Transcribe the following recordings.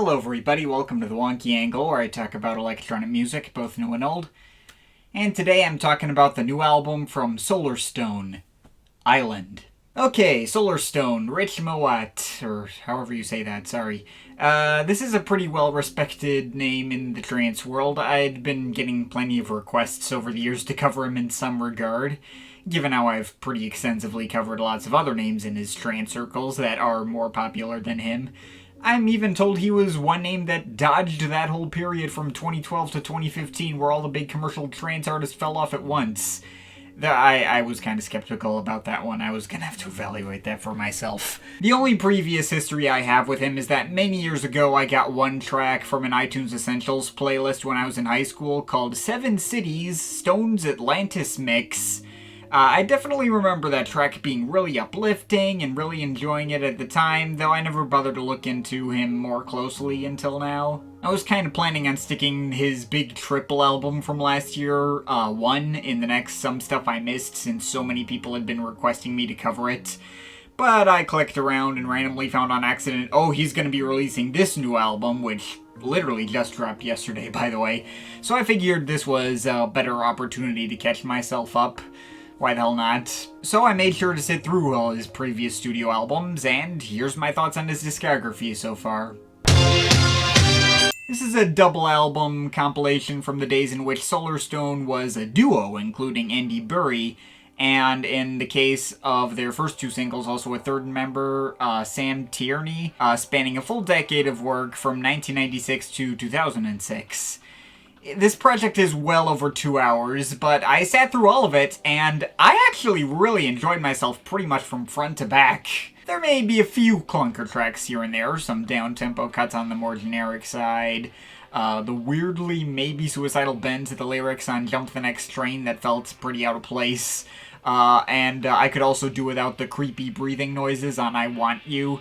Hello everybody, welcome to the Wonky Angle, where I talk about electronic music, both new and old. And today I'm talking about the new album from Solarstone, Island. Okay, Solarstone, Rich Mowat, or however you say that, sorry. This is a pretty well-respected name in the trance world. I'd been getting plenty of requests over the years to cover him in some regard, given how I've pretty extensively covered lots of other names in his trance circles that are more popular than him. I'm even told he was one name that dodged that whole period from 2012 to 2015 where all the big commercial trance artists fell off at once. I was kind of skeptical about that one. I was going to have to evaluate that for myself. The only previous history I have with him is that many years ago I got one track from an iTunes Essentials playlist when I was in high school called 7 Cities, Stone's Atlantis Mix. I definitely remember that track being really uplifting and really enjoying it at the time, though I never bothered to look into him more closely until now. I was kind of planning on sticking his big triple album from last year, One, in the next Some Stuff I Missed, since so many people had been requesting me to cover it. But I clicked around and randomly found on accident, oh, he's going to be releasing this new album, which literally just dropped yesterday, by the way. So I figured this was a better opportunity to catch myself up. Why the hell not? So I made sure to sit through all his previous studio albums, and here's my thoughts on his discography so far. This is a double album compilation from the days in which Solarstone was a duo, including Andy Burry, and in the case of their first two singles, also a third member, Sam Tierney, spanning a full decade of work from 1996 to 2006. This project is well over 2 hours, but I sat through all of it, and I actually really enjoyed myself pretty much from front to back. There may be a few clunker tracks here and there, some down-tempo cuts on the more generic side, the weirdly maybe suicidal bend to the lyrics on Jump the Next Train that felt pretty out of place, and I could also do without the creepy breathing noises on I Want You.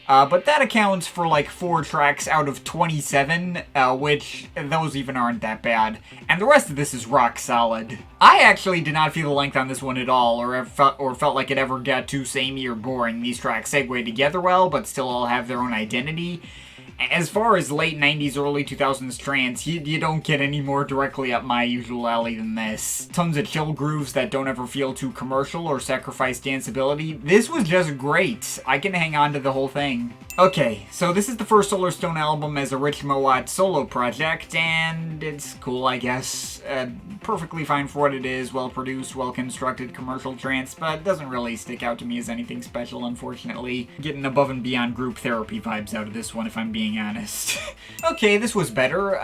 But that accounts for like 4 tracks out of 27, which those even aren't that bad. And the rest of this is rock solid. I actually did not feel the length on this one at all, or felt like it ever got too samey or boring. These tracks segue together well, but still all have their own identity. As far as late 90s, early 2000s trance, you don't get any more directly up my usual alley than this. Tons of chill grooves that don't ever feel too commercial or sacrifice danceability. This was just great. I can hang on to the whole thing. Okay, so this is the first Solarstone album as a Rich Mowat solo project, and it's cool, I guess. Perfectly fine for what it is, well-produced, well-constructed commercial trance, but doesn't really stick out to me as anything special, unfortunately. Getting above and beyond group therapy vibes out of this one, if I'm being honest. Okay, this was better.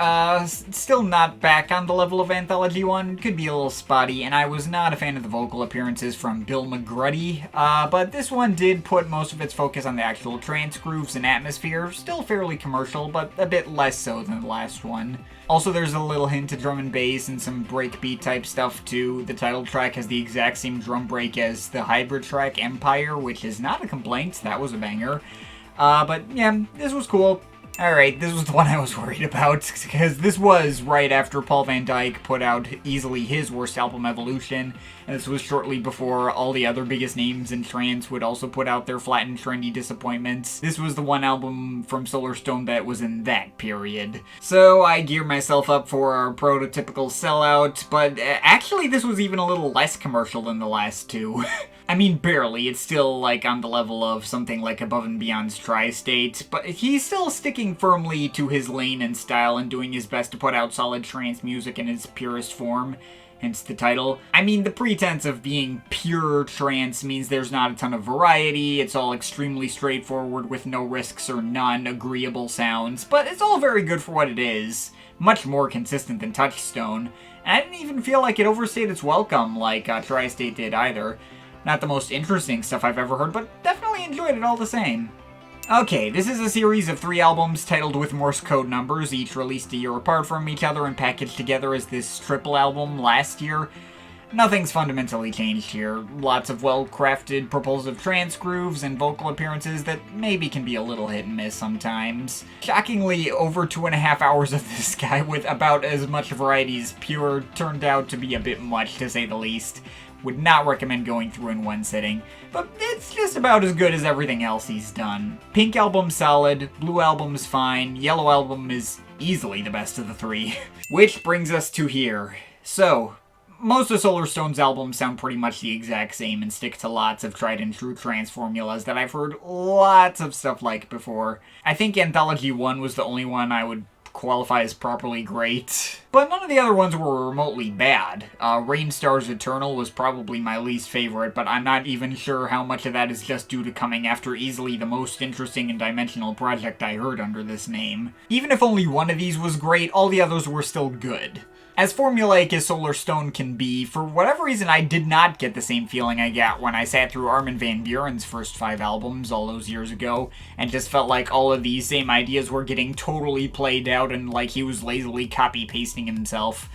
Still not back on the level of Anthology One, could be a little spotty, and I was not a fan of the vocal appearances from Bill McGruddy, but this one did put most of its focus on the actual trance grooves and atmosphere, still fairly commercial, but a bit less so than the last one. Also, there's a little hint of drum and bass and some breakbeat type stuff too. The title track has the exact same drum break as the hybrid track Empire, which is not a complaint, that was a banger. But yeah, this was cool. Alright, this was the one I was worried about, because this was right after Paul Van Dyk put out easily his worst album, Evolution, and this was shortly before all the other biggest names in trance would also put out their flat and trendy disappointments. This was the one album from Solarstone that was in that period. So I geared myself up for our prototypical sellout, but actually this was even a little less commercial than the last two. I mean, barely. It's still, like, on the level of something like Above and Beyond's Tri-State, but he's still sticking firmly to his lane and style and doing his best to put out solid trance music in its purest form, hence the title. I mean, the pretense of being pure trance means there's not a ton of variety, it's all extremely straightforward with no risks or none agreeable sounds, but it's all very good for what it is. Much more consistent than Touchstone, and I didn't even feel like it overstayed its welcome like Tri-State did either. Not the most interesting stuff I've ever heard, but definitely enjoyed it all the same. Okay, this is a series of 3 albums titled with Morse Code numbers, each released a year apart from each other and packaged together as this triple album last year. Nothing's fundamentally changed here. Lots of well-crafted propulsive trance grooves and vocal appearances that maybe can be a little hit and miss sometimes. Shockingly, over 2.5 hours of this guy with about as much variety as pure turned out to be a bit much, to say the least. Would not recommend going through in one sitting, but it's just about as good as everything else he's done. Pink album's solid, blue album's fine, yellow album is easily the best of the three. Which brings us to here. So, most of Solarstone's albums sound pretty much the exact same and stick to lots of tried and true trance formulas that I've heard lots of stuff like before. I think Anthology One was the only one I would qualify as properly great, but none of the other ones were remotely bad. Rainstar's Eternal was probably my least favorite, but I'm not even sure how much of that is just due to coming after easily the most interesting and dimensional project I heard under this name. Even if only one of these was great, all the others were still good. As formulaic as Solarstone can be, for whatever reason I did not get the same feeling I got when I sat through Armin van Buuren's first 5 albums all those years ago, and just felt like all of these same ideas were getting totally played out and like he was lazily copy-pasting himself.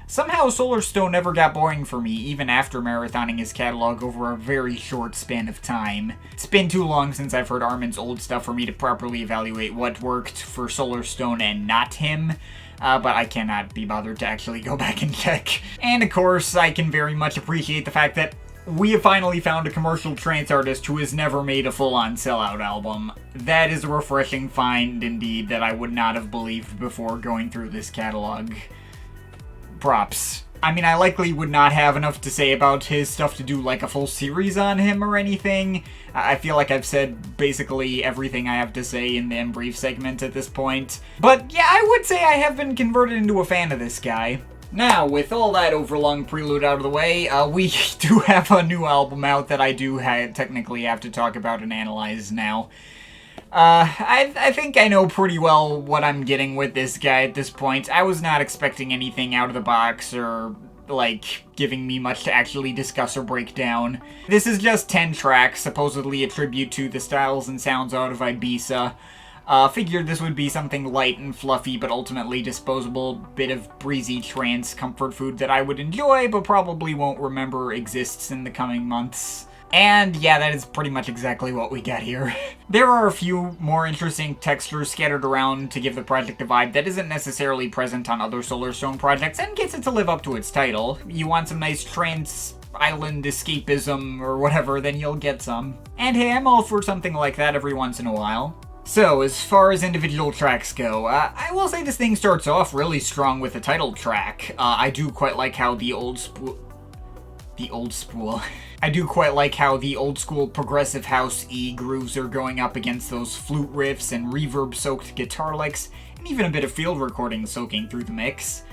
Somehow Solarstone never got boring for me, even after marathoning his catalog over a very short span of time. It's been too long since I've heard Armin's old stuff for me to properly evaluate what worked for Solarstone and not him. But I cannot be bothered to actually go back and check. And of course, I can very much appreciate the fact that we have finally found a commercial trance artist who has never made a full-on sellout album. That is a refreshing find indeed that I would not have believed before going through this catalog. Props. I mean, I likely would not have enough to say about his stuff to do like a full series on him or anything. I feel like I've said basically everything I have to say in the brief segment at this point. But yeah, I would say I have been converted into a fan of this guy. Now, with all that overlong prelude out of the way, we do have a new album out that I do technically have to talk about and analyze now. I think I know pretty well what I'm getting with this guy at this point. I was not expecting anything out of the box or, like, giving me much to actually discuss or break down. This is just 10 tracks, supposedly a tribute to the styles and sounds out of Ibiza. Figured this would be something light and fluffy, but ultimately disposable, bit of breezy trance comfort food that I would enjoy, but probably won't remember exists in the coming months. And yeah, that is pretty much exactly what we got here. There are a few more interesting textures scattered around to give the project a vibe that isn't necessarily present on other Solarstone projects and gets it to live up to its title. You want some nice trance island escapism or whatever, then you'll get some. And hey, I'm all for something like that every once in a while. So, as far as individual tracks go, I will say this thing starts off really strong with the title track. I do quite like how the old school progressive house E grooves are going up against those flute riffs and reverb-soaked guitar licks, and even a bit of field recording soaking through the mix.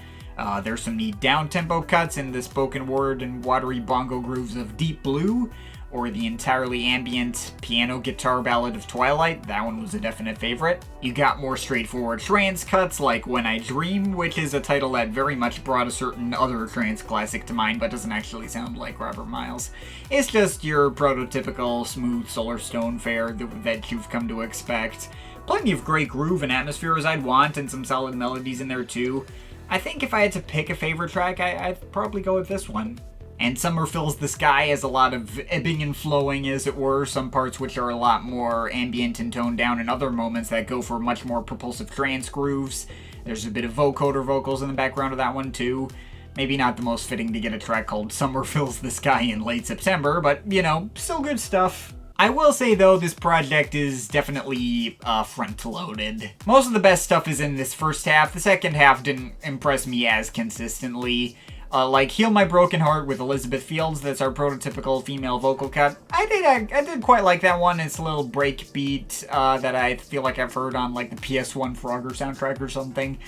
There's some neat down-tempo cuts in the spoken word and watery bongo grooves of Deepblue, or the entirely ambient piano guitar ballad of Twilight. That one was a definite favorite. You got more straightforward trance cuts like When I Dream, which is a title that very much brought a certain other trance classic to mind but doesn't actually sound like Robert Miles. It's just your prototypical smooth Solarstone fare that you've come to expect. Plenty of great groove and atmosphere as I'd want, and some solid melodies in there too. I think if I had to pick a favorite track, I'd probably go with this one. And Summer Fills the Sky has a lot of ebbing and flowing, as it were, some parts which are a lot more ambient and toned down, and other moments that go for much more propulsive trance grooves. There's a bit of vocoder vocals in the background of that one, too. Maybe not the most fitting to get a track called Summer Fills the Sky in late September, but, you know, still good stuff. I will say, though, this project is definitely front-loaded. Most of the best stuff is in this first half. The second half didn't impress me as consistently. Like Heal My Broken Heart with Elizabeth Fields, that's our prototypical female vocal cut. I did quite like that one. It's a little break beat that I feel like I've heard on like the PS1 Frogger soundtrack or something.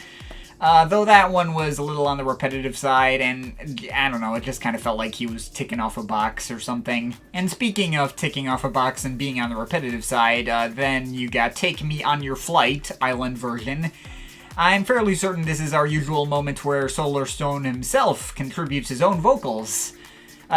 Though that one was a little on the repetitive side, and I don't know, it just kind of felt like he was ticking off a box or something. And speaking of ticking off a box and being on the repetitive side, then you got Take Me On Your Flight, Island version. I'm fairly certain this is our usual moment where Solarstone himself contributes his own vocals.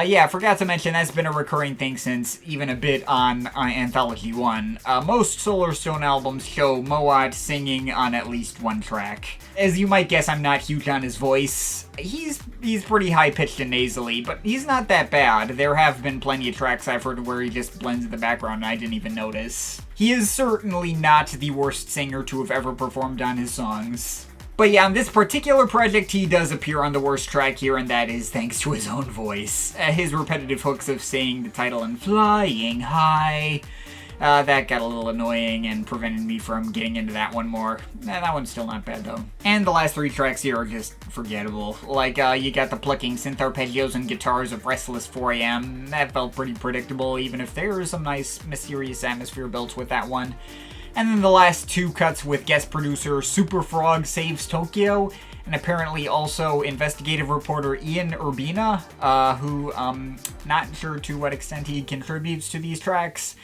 Yeah, forgot to mention that's been a recurring thing since even a bit on Anthology One. Most Solarstone albums show Moat singing on at least one track. As you might guess, I'm not huge on his voice. He's pretty high-pitched and nasally, but he's not that bad. There have been plenty of tracks I've heard where he just blends in the background and I didn't even notice. He is certainly not the worst singer to have ever performed on his songs. But yeah, on this particular project, he does appear on the worst track here, and that is thanks to his own voice. His repetitive hooks of saying the title and flying high, that got a little annoying and prevented me from getting into that one more. That one's still not bad, though. And the last 3 tracks here are just forgettable. Like, you got the plucking synth arpeggios and guitars of Restless 4am. That felt pretty predictable, even if there is some nice, mysterious atmosphere built with that one. And then the last 2 cuts with guest producer Super Frog Saves Tokyo, and apparently also investigative reporter Ian Urbina, who, not sure to what extent he contributes to these tracks.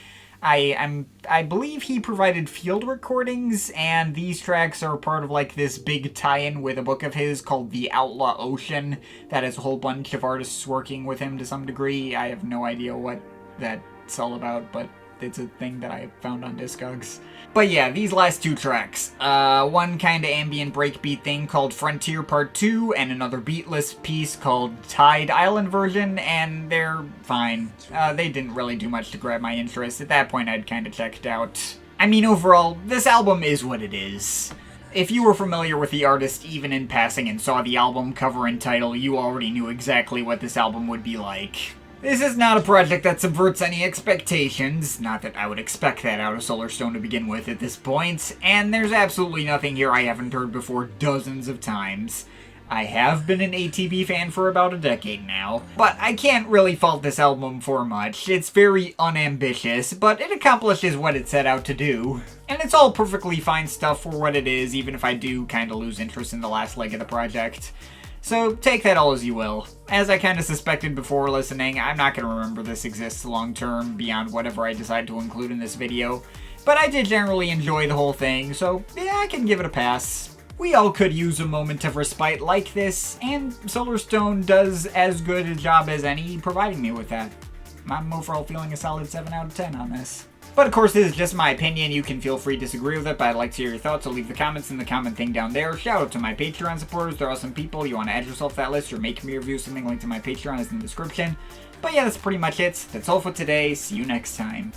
I believe he provided field recordings, and these tracks are part of like this big tie-in with a book of his called The Outlaw Ocean that has a whole bunch of artists working with him to some degree. I have no idea what that's all about, but it's a thing that I found on Discogs. But yeah, these last 2 tracks. One kinda ambient breakbeat thing called Frontier Part 2, and another beatless piece called Tide Island Version, and they're fine. They didn't really do much to grab my interest. At that point, I'd kinda checked out. I mean, overall, this album is what it is. If you were familiar with the artist even in passing and saw the album cover and title, you already knew exactly what this album would be like. This is not a project that subverts any expectations, not that I would expect that out of Solarstone to begin with at this point, and there's absolutely nothing here I haven't heard before dozens of times. I have been an ATB fan for about a decade now, but I can't really fault this album for much. It's very unambitious, but it accomplishes what it set out to do. And it's all perfectly fine stuff for what it is, even if I do kinda lose interest in the last leg of the project. So take that all as you will. As I kind of suspected before listening, I'm not going to remember this exists long term beyond whatever I decide to include in this video, but I did generally enjoy the whole thing, so yeah, I can give it a pass. We all could use a moment of respite like this, and Solarstone does as good a job as any providing me with that. I'm overall feeling a solid 7 out of 10 on this. But of course, this is just my opinion. You can feel free to disagree with it, but I'd like to hear your thoughts, so leave the comments in the comment thing down there. Shout out to my Patreon supporters. They're awesome people. You want to add yourself to that list or make me review something, link to my Patreon is in the description. But yeah, that's pretty much it. That's all for today. See you next time.